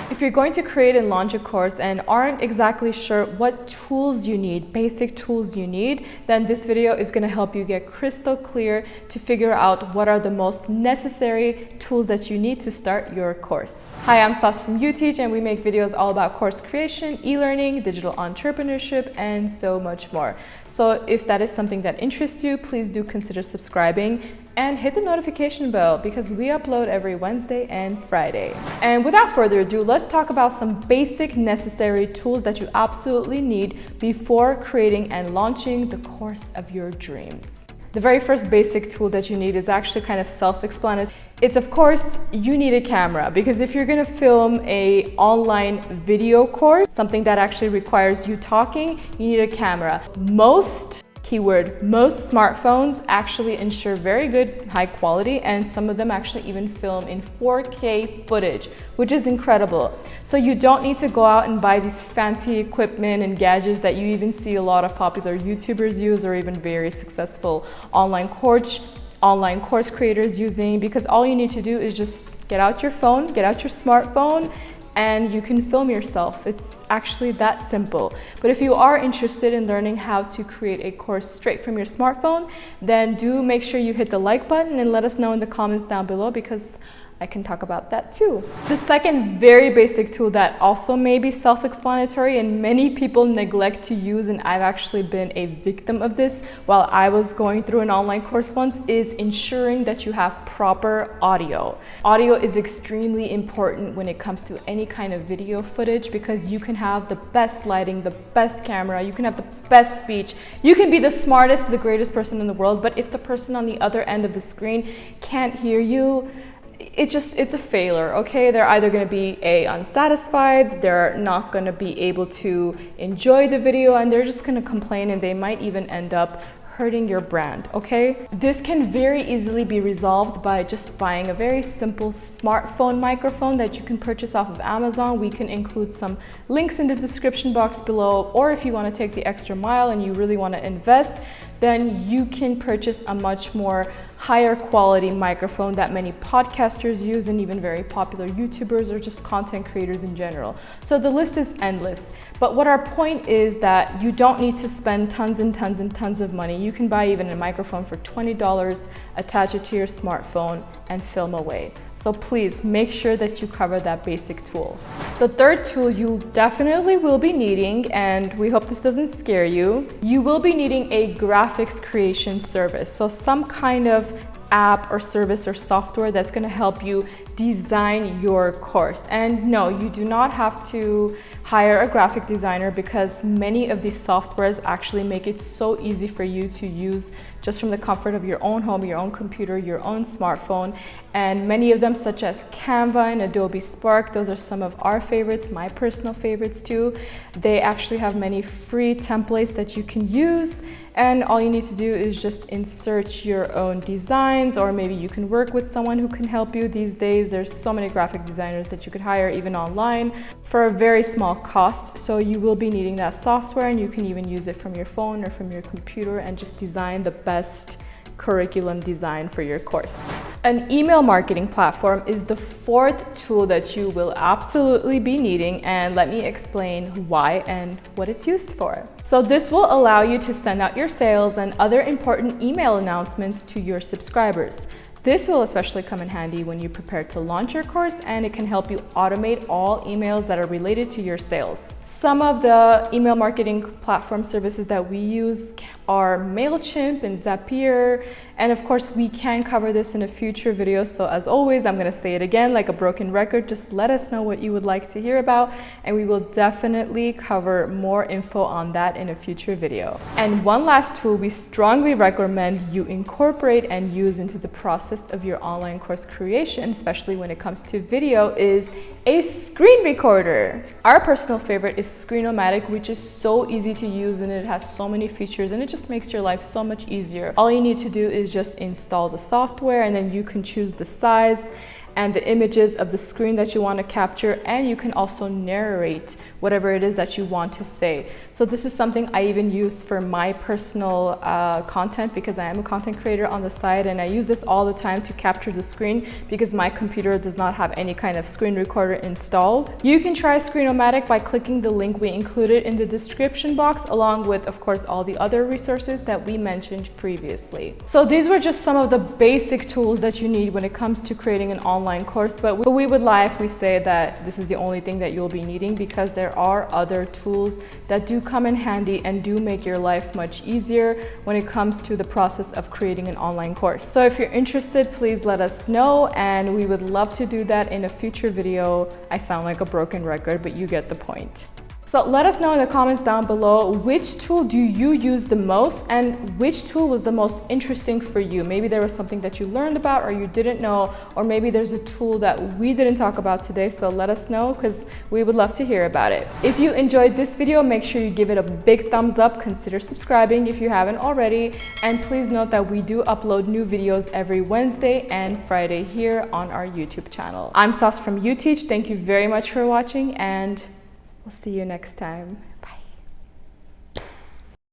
If you're going to create and launch a course and aren't exactly sure what tools you need, basic tools you need, then this video is going to help you get crystal clear to figure out what are the most necessary tools that you need to start your course. Hi, I'm Sas from Uteach, and we make videos all about course creation, e-learning, digital entrepreneurship, and so much more. So if that is something that interests you, please do consider subscribing and hit the notification bell because we upload every Wednesday and Friday. And without further ado, let's talk about some basic necessary tools that you absolutely need before creating and launching the course of your dreams. The very first basic tool that you need is actually kind of self-explanatory. It's, of course, you need a camera, because if you're gonna film an online video course, something that actually requires you talking, you need a camera. Most smartphones actually ensure very good high quality, and some of them actually even film in 4K footage, which is incredible. So you don't need to go out and buy these fancy equipment and gadgets that you even see a lot of popular YouTubers use, or even very successful online course creators using, because all you need to do is just get out your phone, get out your smartphone, and you can film yourself. It's actually that simple. But if you are interested in learning how to create a course straight from your smartphone, then do make sure you hit the like button and let us know in the comments down below, because I can talk about that too. The second very basic tool that also may be self-explanatory and many people neglect to use, and I've actually been a victim of this while I was going through an online course once, is ensuring that you have proper audio. Audio is extremely important when it comes to any kind of video footage, because you can have the best lighting, the best camera, you can have the best speech, you can be the smartest, the greatest person in the world, but if the person on the other end of the screen can't hear you, it's a failure, okay? They're either going to be unsatisfied, they're not going to be able to enjoy the video, and they're just going to complain, and they might even end up hurting your brand, okay? This can very easily be resolved by just buying a very simple smartphone microphone that you can purchase off of Amazon. We can include some links in the description box below, or if you want to take the extra mile and you really want to invest, then you can purchase a much more higher quality microphone that many podcasters use, and even very popular YouTubers or just content creators in general. So the list is endless. But what our point is that you don't need to spend tons and tons and tons of money. You can buy even a microphone for $20, attach it to your smartphone, and film away. So please make sure that you cover that basic tool. The third tool you definitely will be needing, and we hope this doesn't scare you, you will be needing a graphics creation service. So some kind of app or service or software that's going to help you design your course. And no, you do not have to hire a graphic designer, because many of these softwares actually make it so easy for you to use just from the comfort of your own home, your own computer, your own smartphone. And many of them, such as Canva and Adobe Spark, those are some of our favorites, my personal favorites too. They actually have many free templates that you can use, and all you need to do is just insert your own designs, or maybe you can work with someone who can help you. These days there's so many graphic designers that you could hire even online for a very small cost. So you will be needing that software, and you can even use it from your phone or from your computer and just design the best curriculum design for your course. An email marketing platform is the fourth tool that you will absolutely be needing, and let me explain why and what it's used for. So this will allow you to send out your sales and other important email announcements to your subscribers. This will especially come in handy when you prepare to launch your course, and it can help you automate all emails that are related to your sales. Some of the email marketing platform services that we use are MailChimp and Zapier, and of course we can cover this in a future video. So as always, I'm going to say it again like a broken record, just let us know what you would like to hear about, and we will definitely cover more info on that in a future video. And one last tool we strongly recommend you incorporate and use into the process of your online course creation, especially when it comes to video, is a screen recorder. Our personal favorite is Screenomatic, which is so easy to use, and it has so many features, and it just makes your life so much easier. All you need to do is just install the software, and then you can choose the size and the images of the screen that you want to capture, and you can also narrate whatever it is that you want to say. So this is something I even use for my personal content, because I am a content creator on the side, and I use this all the time to capture the screen because my computer does not have any kind of screen recorder installed. You can try Screenomatic by clicking the link we included in the description box, along with, of course, all the other resources that we mentioned previously. So these were just some of the basic tools that you need when it comes to creating an online course, but we would lie if we say that this is the only thing that you'll be needing, because there are other tools that do come in handy and do make your life much easier when it comes to the process of creating an online course. So if you're interested, please let us know, and we would love to do that in a future video. I sound like a broken record, but you get the point. So let us know in the comments down below, which tool do you use the most, and which tool was the most interesting for you? Maybe there was something that you learned about or you didn't know, or maybe there's a tool that we didn't talk about today. So let us know, because we would love to hear about it. If you enjoyed this video, make sure you give it a big thumbs up. Consider subscribing if you haven't already. And please note that we do upload new videos every Wednesday and Friday here on our YouTube channel. I'm Sas from Uteach. Thank you very much for watching, and we'll see you next time.